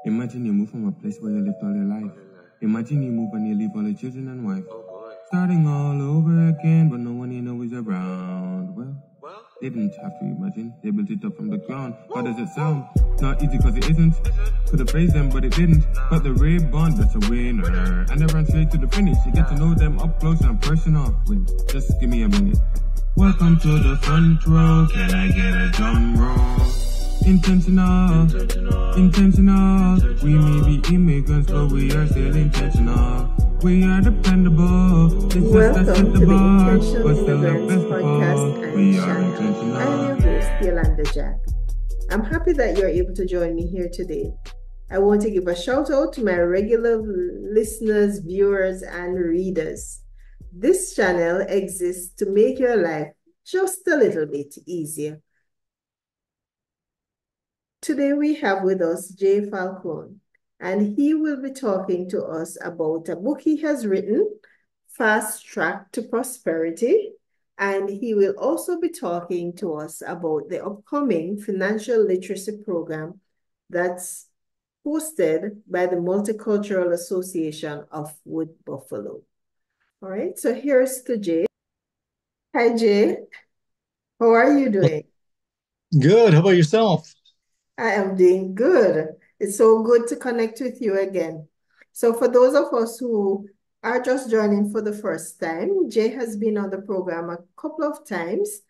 Imagine you move from a place where you lived all your life. Imagine you move and you leave all your children and wife. Starting all over again, but no one you know is around. Well, they didn't have to imagine. They built it up from the ground. How does it sound? Not easy because it isn't. Could have praised them, but it didn't. But the Ray Bond, that's a winner. And they ran straight to the finish. You get to know them up close and personal. Wait, just give me a minute. Welcome to the front row. Can I get a drum roll? Intentional. We may be immigrants, but we are still intentional. We are dependable. Welcome to the Intentional Immigrants Podcast. I'm Shanna. I'm your host, Yolanda Jack. I'm happy that you're able to join me here today. I want to give a shout out to my regular listeners, viewers, and readers. This channel exists to make your life just a little bit easier. Today we have with us Jay Falcone, and he will be talking to us about a book he has written, Fast Track to Prosperity, and he will also be talking to us about the upcoming financial literacy program that's hosted by the Multicultural Association of Wood Buffalo. All right, so here's to Jay. Hi, Jay. How are you doing? Good. How about yourself? I am doing good. It's so good to connect with you again. So for those of us who are just joining for the first time, Jay has been on the program a couple of times.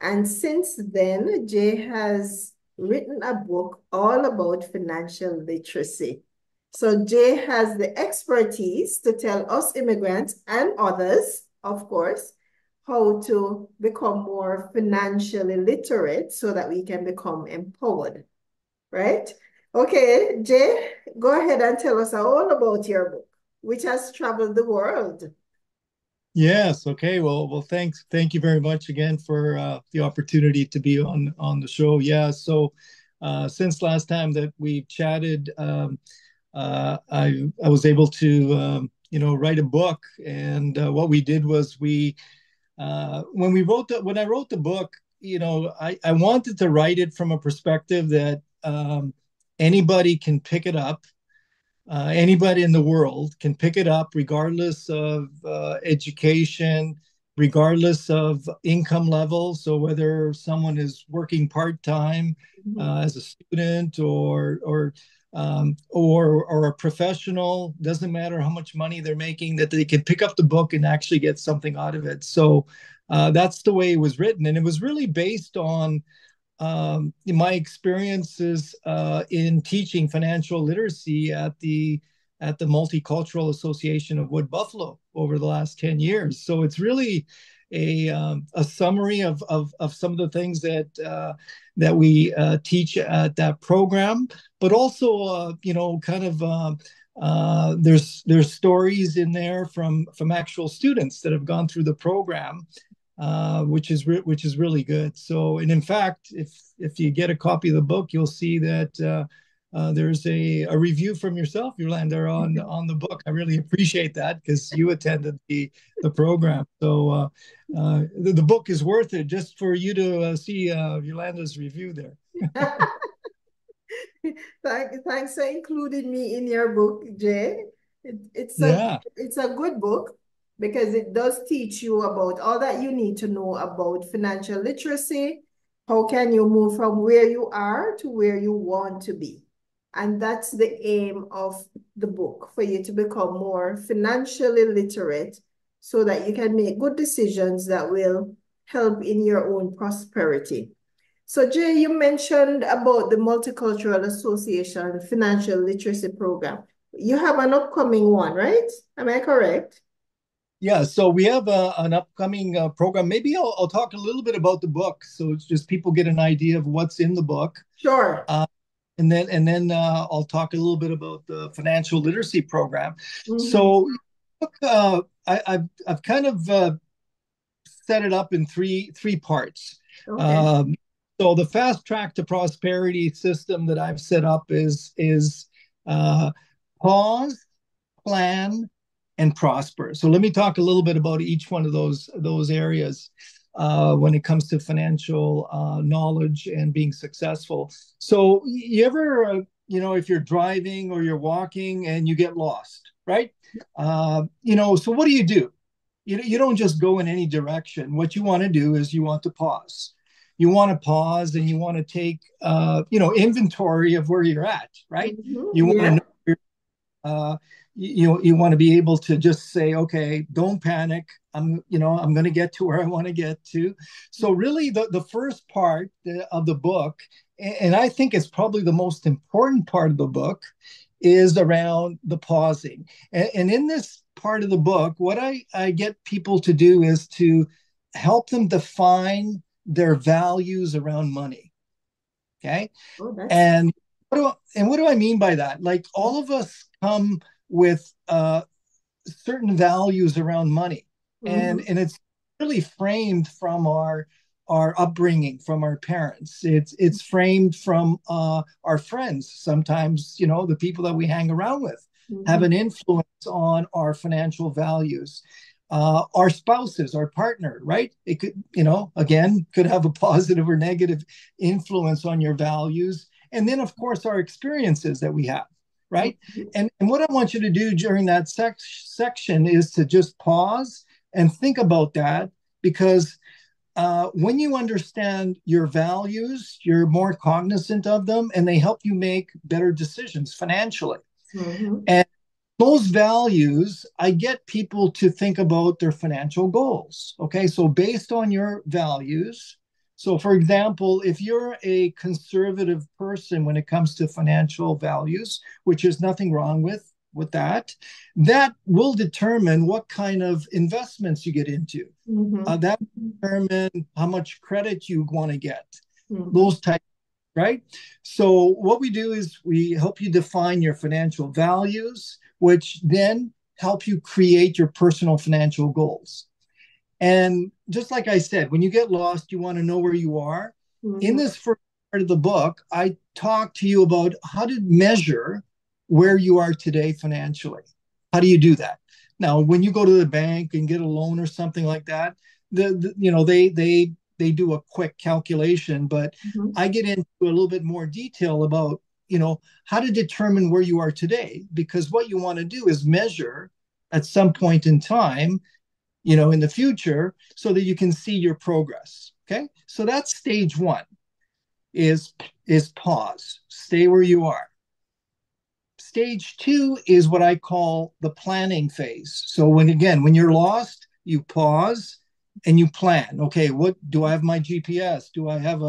And since then, Jay has written a book all about financial literacy. So Jay has the expertise to tell us immigrants and others, of course, how to become more financially literate so that we can become empowered. Right? Okay, Jay, go ahead and tell us all about your book, which has traveled the world. Yes. Okay. Well, thanks. Thank you very much again for the opportunity to be on the show. Yeah. So since last time that we chatted, I was able to write a book, and what we did was when I wrote the book, I wanted to write it from a perspective that anybody can pick it up. Anybody in the world can pick it up, regardless of education, regardless of income level. So whether someone is working part-time as a student or a professional, doesn't matter how much money they're making, that they can pick up the book and actually get something out of it. So that's the way it was written, and it was really based on my experiences in teaching financial literacy at the Multicultural Association of Wood Buffalo over the last 10 years. So it's really a summary of some of the things that we teach at that program, but also there's stories in there from actual students that have gone through the program. Which is really good. So, and in fact, if you get a copy of the book, you'll see that there's a review from yourself, Yolanda, on the book. I really appreciate that because you attended the program. So the book is worth it just for you to see Yolanda's review there. Thanks for including me in your book, Jay. It's a good book, because it does teach you about all that you need to know about financial literacy. How can you move from where you are to where you want to be? And that's the aim of the book, for you to become more financially literate so that you can make good decisions that will help in your own prosperity. So Jay, you mentioned about the Multicultural Association Financial Literacy Program. You have an upcoming one, right? Am I correct? Yeah, so we have an upcoming program. Maybe I'll talk a little bit about the book, so it's just people get an idea of what's in the book. Sure. And then I'll talk a little bit about the financial literacy program. So I've kind of set it up in three parts. Okay. So the Fast Track to Prosperity system that I've set up is pause, plan, and prosper. So let me talk a little bit about each one of those areas when it comes to financial knowledge and being successful. So you ever if you're driving or you're walking and you get lost, right? So what do? You don't just go in any direction. What you want to do is you want to pause. You want to pause and you want to take, inventory of where you're at, right? You want to know you want to be able to just say, okay, don't panic. I'm going to get to where I want to get to. So really the first part of the book, and I think it's probably the most important part of the book, is around the pausing. And in this part of the book, what I get people to do is to help them define their values around money. Okay. And what do I mean by that? Like, all of us come with certain values around money, and it's really framed from our upbringing, from our parents. It's framed from our friends. Sometimes, the people that we hang around with have an influence on our financial values. Our spouses, our partner, right? It could, again, could have a positive or negative influence on your values. And then, of course, our experiences that we have, right? And what I want you to do during that section is to just pause and think about that, because when you understand your values, you're more cognizant of them, and they help you make better decisions financially. And those values, I get people to think about their financial goals. Okay, so based on your values, so for example, if you're a conservative person when it comes to financial values, which is nothing wrong with that will determine what kind of investments you get into. That will determine how much credit you want to get. Those types, right? So what we do is we help you define your financial values, which then help you create your personal financial goals. And just like I said, when you get lost, you want to know where you are. In this first part of the book, I talk to you about how to measure where you are today financially. How do you do that? Now, when you go to the bank and get a loan or something like that, they do a quick calculation, but I get into a little bit more detail about, how to determine where you are today, because what you want to do is measure at some point in time, in the future, so that you can see your progress. Okay. So that's stage one, is pause, stay where you are. Stage two is what I call the planning phase. So when you're lost, you pause and you plan. Okay, what do I have? My GPS? Do I have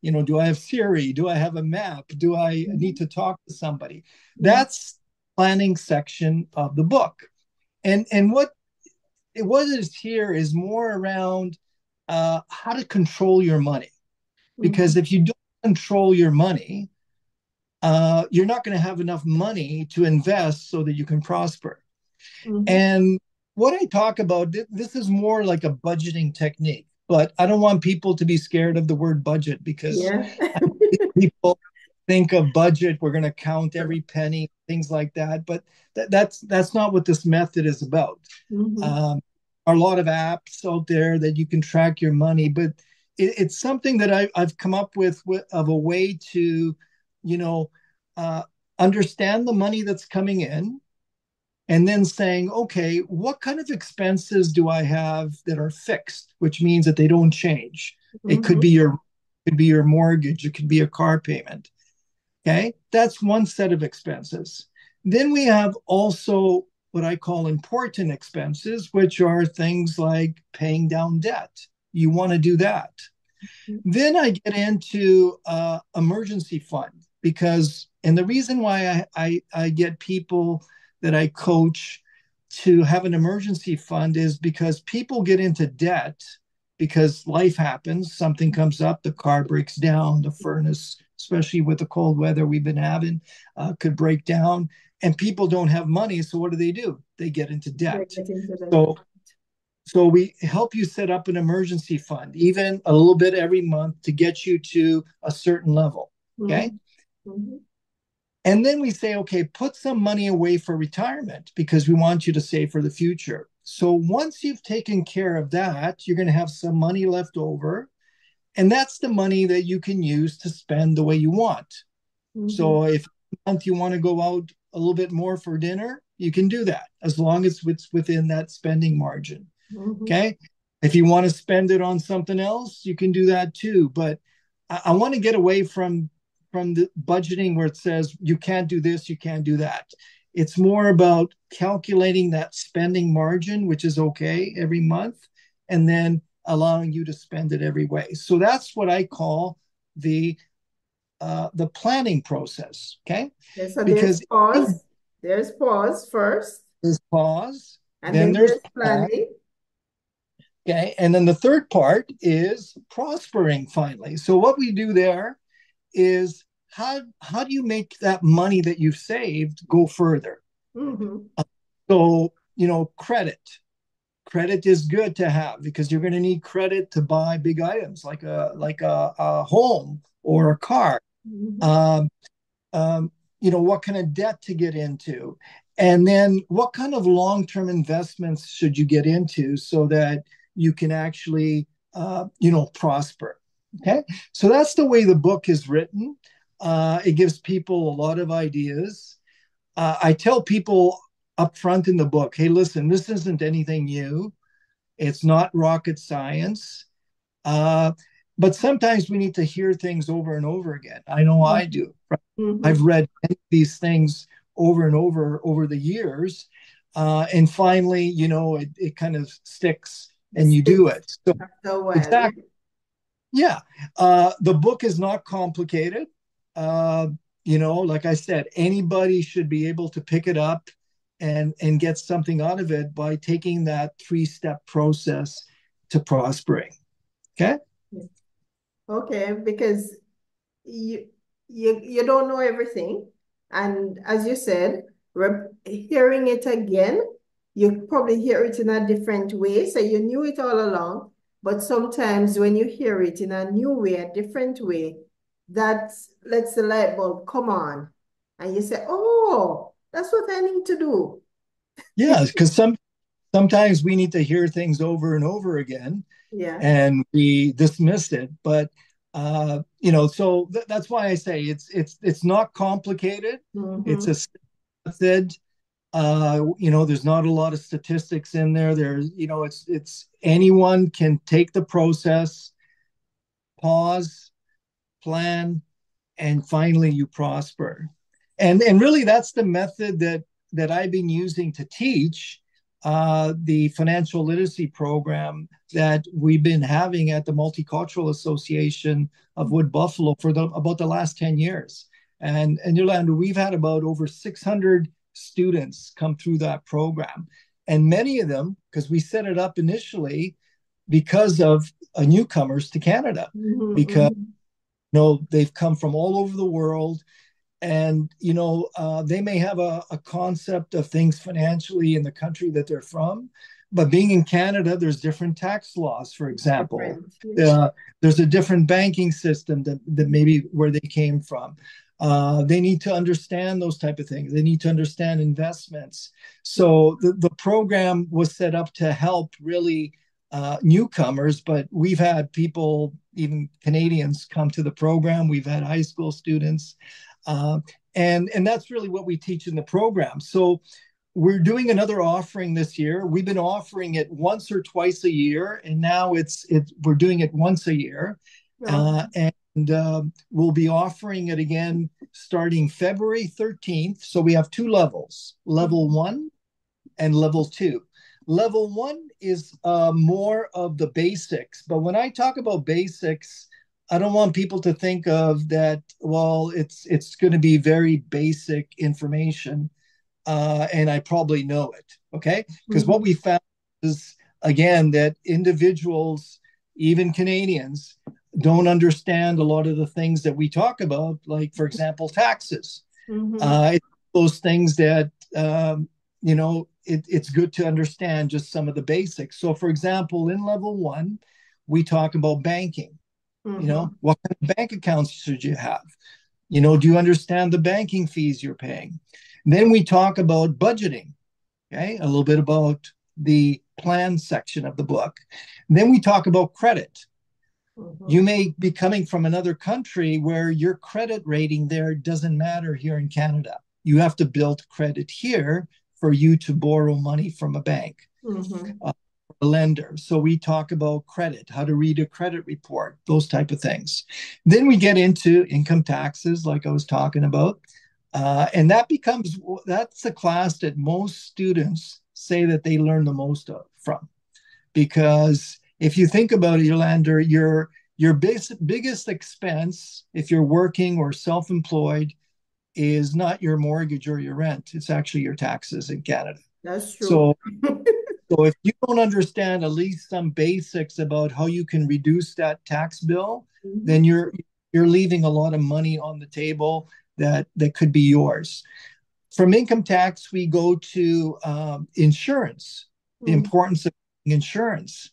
do I have Siri? Do I have a map? Do I need to talk to somebody? That's planning section of the book. And what is here is more around how to control your money. Because if you don't control your money, you're not going to have enough money to invest so that you can prosper. And what I talk about, this is more like a budgeting technique, but I don't want people to be scared of the word budget, because people think of budget, we're going to count every penny, things like that. But that's not what this method is about. Are a lot of apps out there that you can track your money, but it's something that I've come up with of a way to, understand the money that's coming in, and then saying, okay, what kind of expenses do I have that are fixed, which means that they don't change. It could be your mortgage, it could be a car payment. Okay, that's one set of expenses. Then we have also what I call important expenses, which are things like paying down debt. You want to do that. Then I get into emergency fund, and the reason why I get people that I coach to have an emergency fund is because people get into debt because life happens, something comes up, the car breaks down, the furnace, especially with the cold weather we've been having, could break down, and people don't have money. So what do? They get into debt. So we help you set up an emergency fund, even a little bit every month, to get you to a certain level. Okay. And then we say, okay, put some money away for retirement, because we want you to save for the future. So once you've taken care of that, you're going to have some money left over. And that's the money that you can use to spend the way you want. So if month you want to go out a little bit more for dinner, you can do that as long as it's within that spending margin. Okay. If you want to spend it on something else, you can do that too. But I want to get away from the budgeting where it says you can't do this, you can't do that. It's more about calculating that spending margin, which is okay every month, and then allowing you to spend it every way. So that's what I call the planning process. Okay. Yeah, so because there's pause. There's pause first. There's pause. And then there's planning. Okay. And then the third part is prospering finally. So what we do there is how do you make that money that you've saved go further? So, credit is good to have because you're going to need credit to buy big items like a home or a car. What kind of debt to get into, and then what kind of long-term investments should you get into so that you can actually prosper. Okay, so that's the way the book is written. It gives people a lot of ideas. I tell people up front in the book, hey, listen, this isn't anything new. It's not rocket science. But sometimes we need to hear things over and over again. I know I do. I've read these things over and over the years. And finally, it kind of sticks and you do it. So exactly. Yeah. The book is not complicated. Like I said, anybody should be able to pick it up and get something out of it by taking that 3-step process to prospering. Okay. Okay, because you don't know everything, and as you said, hearing it again, you probably hear it in a different way. So you knew it all along, but sometimes when you hear it in a new way, a different way, that lets the light bulb come on, and you say, "Oh, that's what I need to do." Yeah, because sometimes we need to hear things over and over again. Yeah. And we dismiss it, but so that's why I say it's not complicated. It's a method. There's not a lot of statistics in there. There's, it's anyone can take the process, pause, plan, and finally you prosper. And really that's the method that I've been using to teach the financial literacy program that we've been having at the Multicultural Association of Wood Buffalo for about the last 10 years. And Yolanda, we've had about over 600 students come through that program. And many of them, because we set it up initially because of newcomers to Canada, because they've come from all over the world. And, they may have a concept of things financially in the country that they're from, but being in Canada, there's different tax laws, for example. There's a different banking system that maybe where they came from. They need to understand those type of things. They need to understand investments. So the program was set up to help really newcomers, but we've had people, even Canadians, come to the program. We've had high school students. And that's really what we teach in the program. So we're doing another offering this year. We've been offering it once or twice a year, and now we're doing it once a year. And we'll be offering it again starting February 13th. So we have 2 levels, level 1 and level 2. Level 1 is more of the basics. But when I talk about basics, I don't want people to think of that, well, it's going to be very basic information, and I probably know it, okay? Because what we found is, again, that individuals, even Canadians, don't understand a lot of the things that we talk about, like, for example, taxes. It's those things that, it's good to understand just some of the basics. So, for example, in level 1, we talk about banking. What kind of bank accounts should you have? Do you understand the banking fees you're paying? And then we talk about budgeting, okay? A little bit about the plan section of the book. And then we talk about credit. You may be coming from another country where your credit rating there doesn't matter here in Canada. You have to build credit here for you to borrow money from a bank, a lender. So we talk about credit, how to read a credit report, those type of things. Then we get into income taxes, like I was talking about. And that's the class that most students say that they learn the most from. Because if you think about it, Yolander, your biggest expense, if you're working or self-employed, is not your mortgage or your rent. It's actually your taxes in Canada. That's true. So if you don't understand at least some basics about how you can reduce that tax bill, then you're leaving a lot of money on the table that could be yours. From income tax, we go to insurance, the importance of insurance.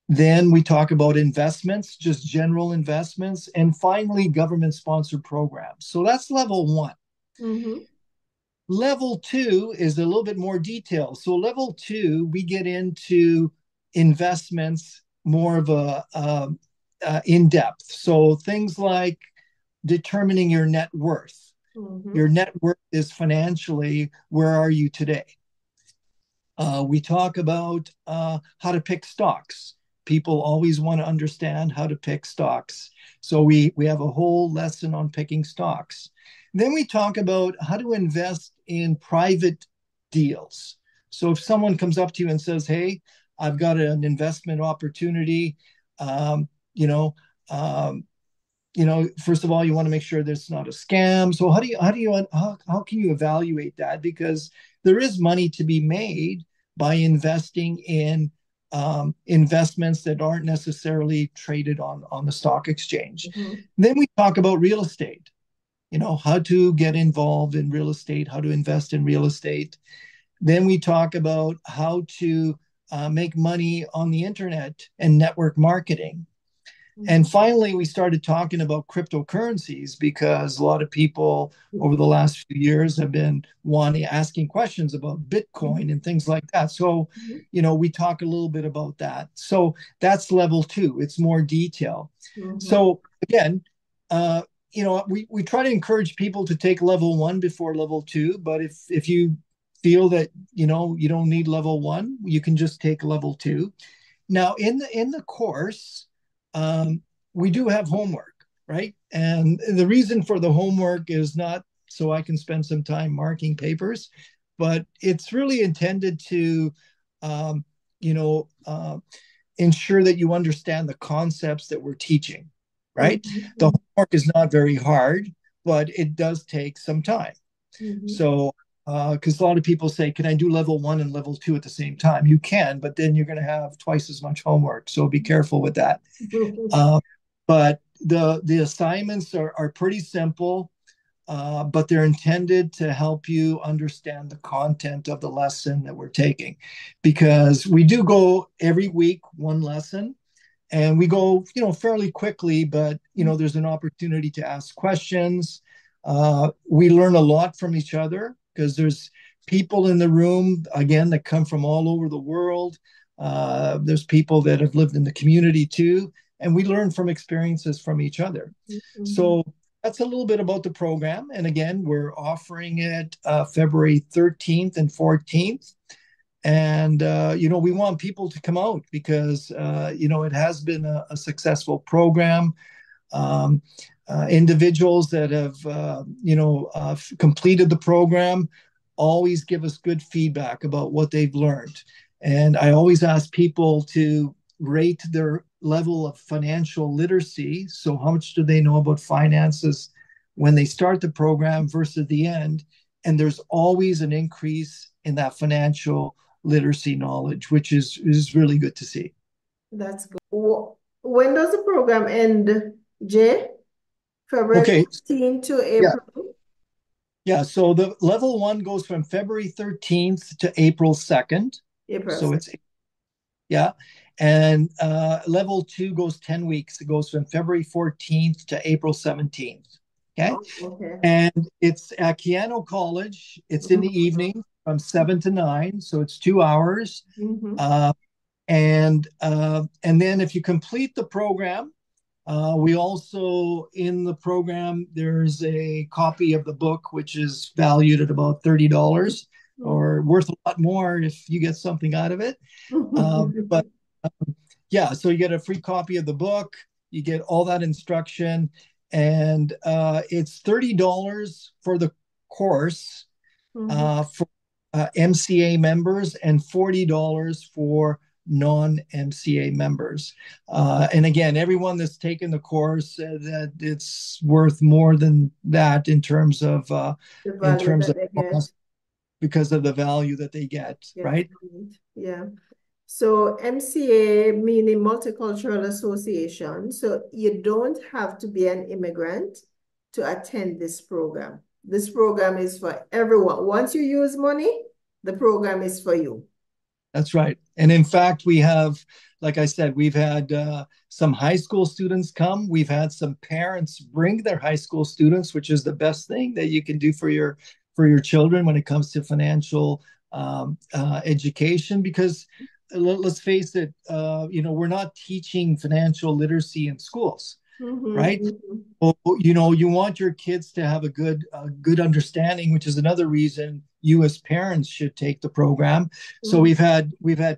Then we talk about investments, just general investments, and finally, government-sponsored programs. So that's level one. Level two is a little bit more detailed. So level two, we get into investments more of a in-depth. So things like determining your net worth. Your net worth is financially, where are you today? We talk about how to pick stocks. People always want to understand how to pick stocks. So we have a whole lesson on picking stocks. Then we talk about how to invest in private deals. So if someone comes up to you and says, hey, I've got an investment opportunity, first of all, you want to make sure there's not a scam. So how can you evaluate that? Because there is money to be made by investing in investments that aren't necessarily traded on the stock exchange. Then we talk about real estate, how to get involved in real estate, how to invest in real estate. Then we talk about how to make money on the internet and network marketing. And finally, we started talking about cryptocurrencies because a lot of people over the last few years have been asking questions about Bitcoin and things like that. So, we talk a little bit about that. So that's level two. It's more detail. So again, we try to encourage people to take level one before level two. But if you feel that, you don't need level one, you can just take level two. Now, in the course, we do have homework, right? And the reason for the homework is not so I can spend some time marking papers, but it's really intended to, ensure that you understand the concepts that we're teaching, right? The homework is not very hard, but it does take some time. So, because a lot of people say, can I do level one and level two at the same time? You can, but then you're going to have twice as much homework. So be careful with that. But the assignments are pretty simple, but they're intended to help you understand the content of the lesson that we're taking. Because we do go every week, one lesson, and we go, fairly quickly, but, there's an opportunity to ask questions. We learn a lot from each other because there's people in the room, again, that come from all over the world. There's people that have lived in the community too, and we learn from experiences from each other. So that's a little bit about the program. And again, we're offering it February 13th and 14th. And, we want people to come out because, it has been a successful program. Individuals that have, completed the program always give us good feedback about what they've learned. And I always ask people to rate their level of financial literacy. So how much do they know about finances when they start the program versus the end? And there's always an increase in that financial literacy knowledge, which is really good to see. That's good. When does the program end, Jay? February 15th to April? Yeah, so the level one goes from February 13th to April 2nd. And level two goes 10 weeks. It goes from February 14th to April 17th. Okay. And it's at Keano College. It's in the evening from 7 to 9. So it's 2 hours. And then if you complete the program, we also, in the program, there's a copy of the book, which is valued at about $30 or worth a lot more if you get something out of it. But yeah, so you get a free copy of the book, you get all that instruction, and it's $30 for the course for MCA members and $40 for non-MCA members. And again, everyone that's taken the course said that it's worth more than that in terms of cost because of the value that they get, right? Yeah. So MCA meaning Multicultural Association. So you don't have to be an immigrant to attend this program. This program is for everyone. Once you use money, the program is for you. That's right. And in fact, we have, like I said, we've had some high school students come. We've had some parents bring their high school students, which is the best thing that you can do for your children when it comes to financial education. Because let's face it, we're not teaching financial literacy in schools. Right? Well, you want your kids to have a good understanding, which is another reason you as parents should take the program. So we've had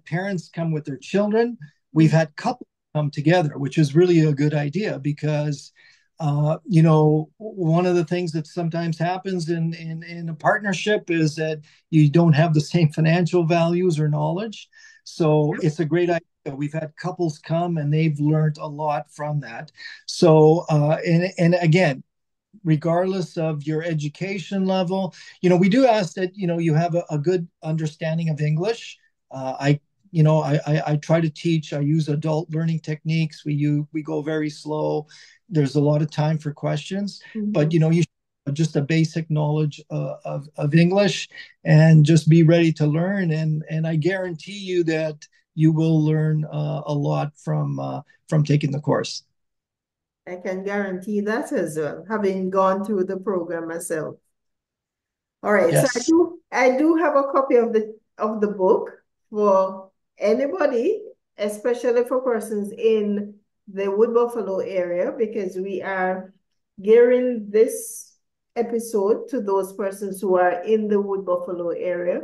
parents come with their children. We've had couples come together, which is really a good idea because one of the things that sometimes happens in a partnership is that you don't have the same financial values or knowledge. So it's a great idea. We've had couples come and they've learned a lot from that. So, and again, regardless of your education level, we do ask that, you have a good understanding of English. I try to teach, I use adult learning techniques. We go very slow. There's a lot of time for questions, but, you should have just a basic knowledge of English and just be ready to learn. And I guarantee you that you will learn a lot from taking the course. I can guarantee that as well, having gone through the program myself. All right, yes. So I do have a copy of the book for anybody, especially for persons in the Wood Buffalo area, because we are gearing this episode to those persons who are in the Wood Buffalo area.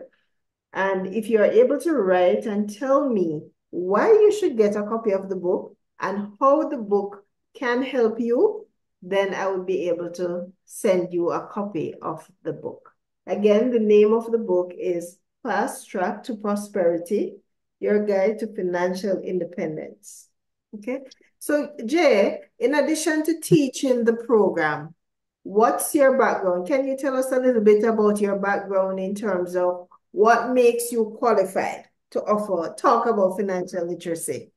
And if you are able to write and tell me why you should get a copy of the book and how the book can help you, then I will be able to send you a copy of the book. Again, the name of the book is Fast Track to Prosperity, Your Guide to Financial Independence. Okay. So Jay, in addition to teaching the program, what's your background? Can you tell us a little bit about your background in terms of what makes you qualified to talk about financial literacy?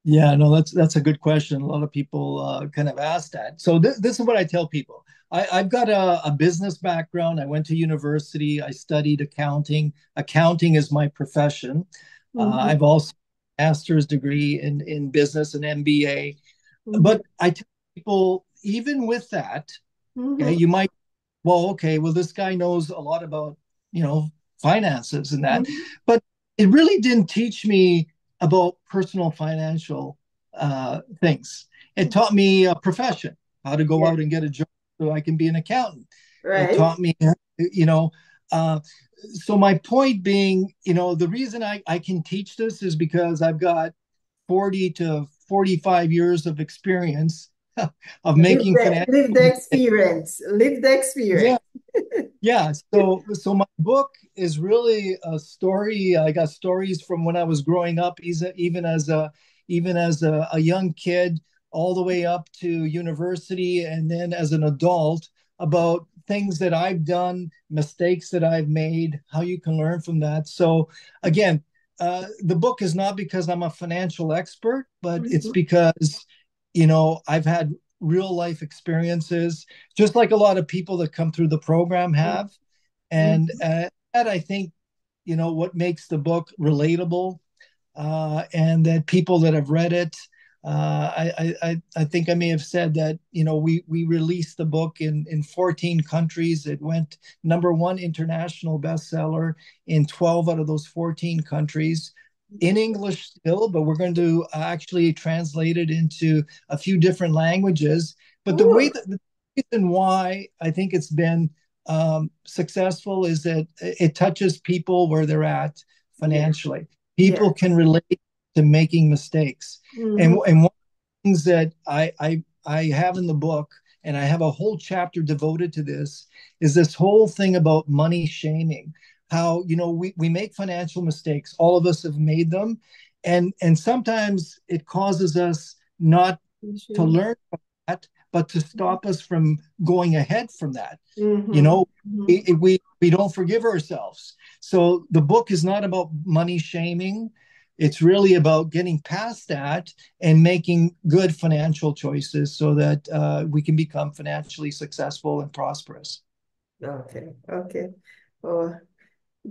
Yeah, no, that's a good question. A lot of people kind of ask that. So this is what I tell people. I've got a business background. I went to university. I studied accounting. Accounting is my profession. I've also master's degree in business and MBA. But I tell people, even with that, okay, you might, well, this guy knows a lot about, finances and that, but it really didn't teach me about personal financial things. It taught me a profession, how to go out and get a job so I can be an accountant. Right. It taught me, so my point being, the reason I can teach this is because I've got 40 to 45 years of experience of making financial. Live the experience. Yeah. Yeah. So my book is really a story. I got stories from when I was growing up, even as a young kid, all the way up to university, and then as an adult, about things that I've done, mistakes that I've made, how you can learn from that. So again, the book is not because I'm a financial expert, but it's because, I've had real life experiences, just like a lot of people that come through the program have. And that, I think, what makes the book relatable, and that people that have read it, I think I may have said that, we released the book in 14 countries. It went #1 international bestseller in 12 out of those 14 countries. in English still, but we're going to actually translate it into a few different languages. But the reason why I think it's been successful is that it touches people where they're at financially. People can relate to making mistakes. And one of the things that I have in the book, and I have a whole chapter devoted to this, is this whole thing about money shaming. How, we make financial mistakes. All of us have made them. And sometimes it causes us not to learn from that, but to stop us from going ahead from that. We don't forgive ourselves. So the book is not about money shaming. It's really about getting past that and making good financial choices so that we can become financially successful and prosperous. Okay. Oh,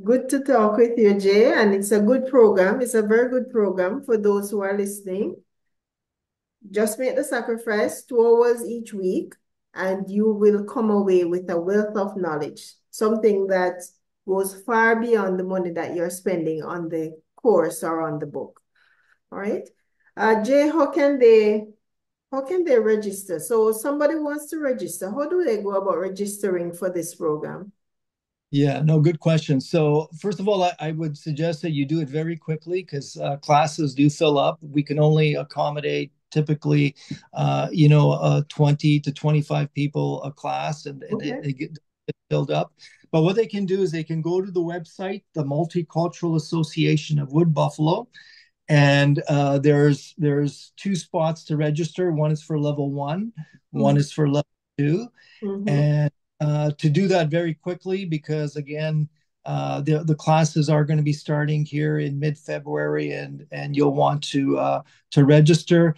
good to talk with you, Jay. And it's a good program. It's a very good program for those who are listening. Just make the sacrifice 2 hours each week, and you will come away with a wealth of knowledge, something that goes far beyond the money that you're spending on the course or on the book. All right. Jay, how can they register? So somebody wants to register. How do they go about registering for this program? Yeah, no, good question. So first of all, I would suggest that you do it very quickly because classes do fill up. We can only accommodate typically, 20 to 25 people a class, and they get filled up. But what they can do is they can go to the website, the Multicultural Association of Wood Buffalo, and there's 2 spots to register. One is for level 1, one is for level 2, and to do that very quickly, because again, the classes are going to be starting here in mid-February, and you'll want to register.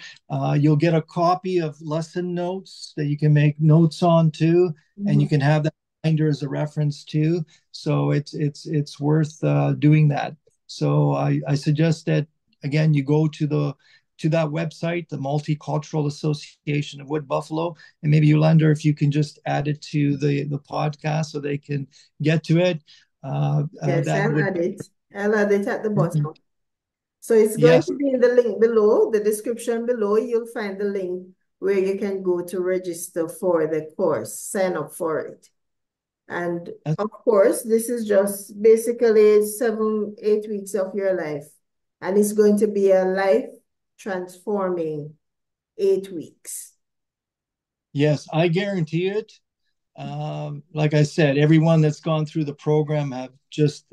You'll get a copy of lesson notes that you can make notes on too, and you can have that binder as a reference too. So it's worth doing that. So I suggest that again you go to that website, the Multicultural Association of Wood Buffalo, and maybe Yolanda, if you can just add it to the podcast so they can get to it. Yes, I'll add it at the bottom. So it's going to be in the link below, the description below. You'll find the link where you can go to register for the course, sign up for it. And of course, this is just basically 7-8 weeks of your life. And it's going to be a life transforming 8 weeks. Yes, I guarantee it. Like I said, everyone that's gone through the program have just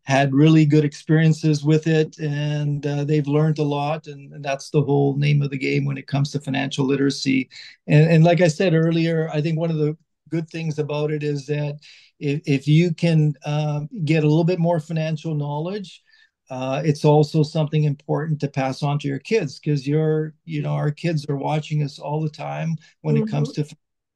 had really good experiences with it, and they've learned a lot, and that's the whole name of the game when it comes to financial literacy. And like I said earlier, I think one of the good things about it is that if you can get a little bit more financial knowledge, it's also something important to pass on to your kids, because our kids are watching us all the time when it comes to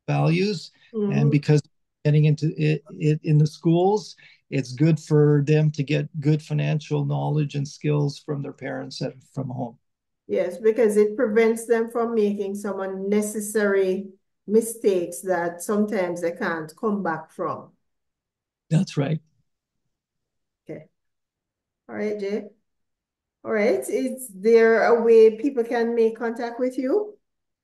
values, and because getting into it in the schools, it's good for them to get good financial knowledge and skills from their parents from home. Yes, because it prevents them from making some unnecessary mistakes that sometimes they can't come back from. That's right. Okay. All right, Jay. All right. Is there a way people can make contact with you,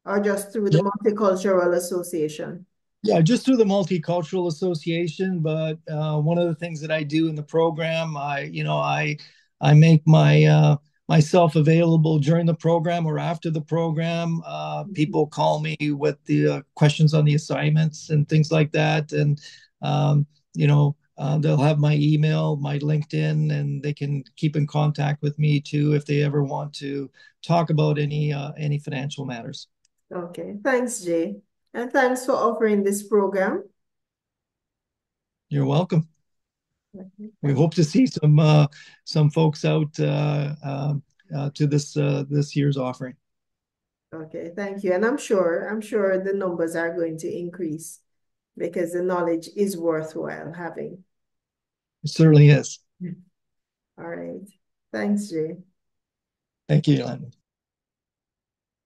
or just through the Multicultural Association? Yeah, just through the Multicultural Association. But one of the things that I do in the program, I make myself available during the program or after the program. People call me with the questions on the assignments and things like that, and they'll have my email, my LinkedIn, and they can keep in contact with me too if they ever want to talk about any financial matters. Okay, thanks, Jay. And thanks for offering this program. You're welcome. We hope to see some folks out to this year's offering. Okay, thank you. And I'm sure the numbers are going to increase because the knowledge is worthwhile having. It certainly is. All right. Thanks, Jay. Thank you, Yolanda.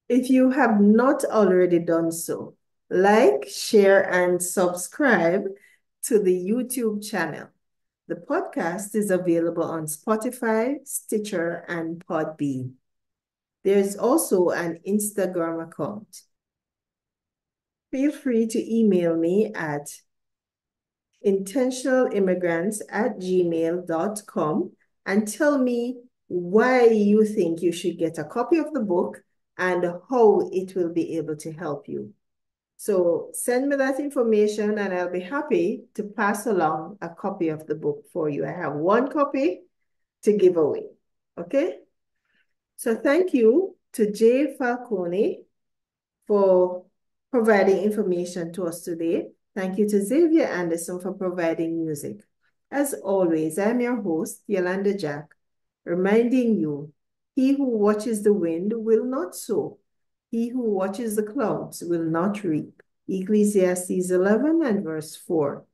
If you have not already done so, like, share, and subscribe to the YouTube channel. The podcast is available on Spotify, Stitcher, and Podbean. There's also an Instagram account. Feel free to email me at intentionalimmigrants@gmail.com and tell me why you think you should get a copy of the book and how it will be able to help you. So send me that information and I'll be happy to pass along a copy of the book for you. I have one copy to give away, okay? So thank you to Jay Falcone for providing information to us today. Thank you to Xavier Anderson for providing music. As always, I'm your host, Yolanda Jack, reminding you, he who watches the wind will not sow. He who watches the clouds will not reap. Ecclesiastes 11 and verse 4.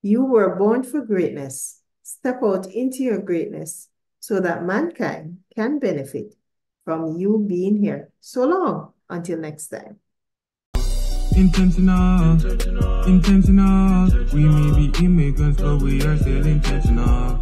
You were born for greatness. Step out into your greatness so that mankind can benefit from you being here. So long, until next time. Intentional. We may be immigrants, but we are still intentional.